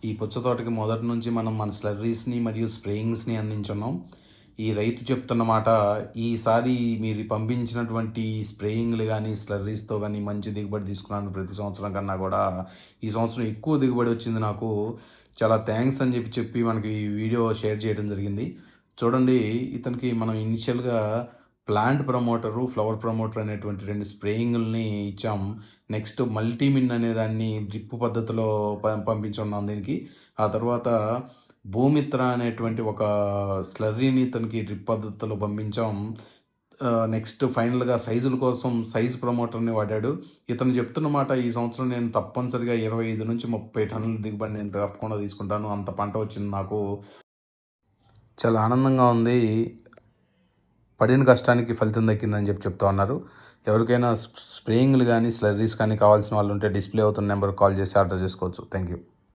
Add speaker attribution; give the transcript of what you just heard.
Speaker 1: ఈ పుచ్చ తోటకి మొదటి నుంచి మనం మన స్లర్రీస్ని మరియు స్ప్రేయింగ్స్ని అందించున్నాం. ఈ రైతు చెప్తున్న మాట, ఈసారి మీరు పంపించినటువంటి స్ప్రేయింగ్లు కానీ స్లర్రీస్తో కానీ మంచి దిగుబడి తీసుకున్నాను ప్రతి సంవత్సరం కన్నా కూడా. ఈ సంవత్సరం ఎక్కువ దిగుబడి వచ్చింది నాకు, చాలా థ్యాంక్స్ అని చెప్పి మనకి ఈ వీడియో షేర్ చేయడం జరిగింది. చూడండి, ఇతనికి మనం ఇనిషియల్గా ప్లాంట్ ప్రమోటరు, ఫ్లవర్ ప్రమోటర్ అనేటువంటి 2 స్ప్రేయింగ్‌లని ఇచ్చాం. నెక్స్ట్ మల్టీమిన్ అనే దాన్ని డ్రిప్ పద్ధతిలో పంపించున్నాం దీనికి. ఆ తర్వాత భూమిత్ర అనేటువంటి ఒక స్లర్రీని ఇతనికి డ్రిప్ పద్ధతిలో పంపించాం. నెక్స్ట్ ఫైనల్‌గా సైజుల కోసం సైజ్ ప్రమోటర్‌ని వాడాడు. ఇతను చెప్తున్న మాట, ఈ సంవత్సరం నేను తప్పనిసరిగా 25-30 టన్నుల దిగుబడి నేను తప్పకుండా తీసుకుంటాను. అంత పంట వచ్చింది నాకు. చాలా ఆనందంగా ఉంది. పడిన కష్టానికి ఫలితం దక్కిందని చెప్తా ఉన్నారు. ఎవరికైనా స్ప్రేయింగ్లు కానీ స్లర్రీస్ కానీ కావాల్సిన వాళ్ళు ఉంటే డిస్ప్లే అవుతున్న నెంబర్కి కాల్ చేసి ఆర్డర్ చేసుకోవచ్చు. Thank you.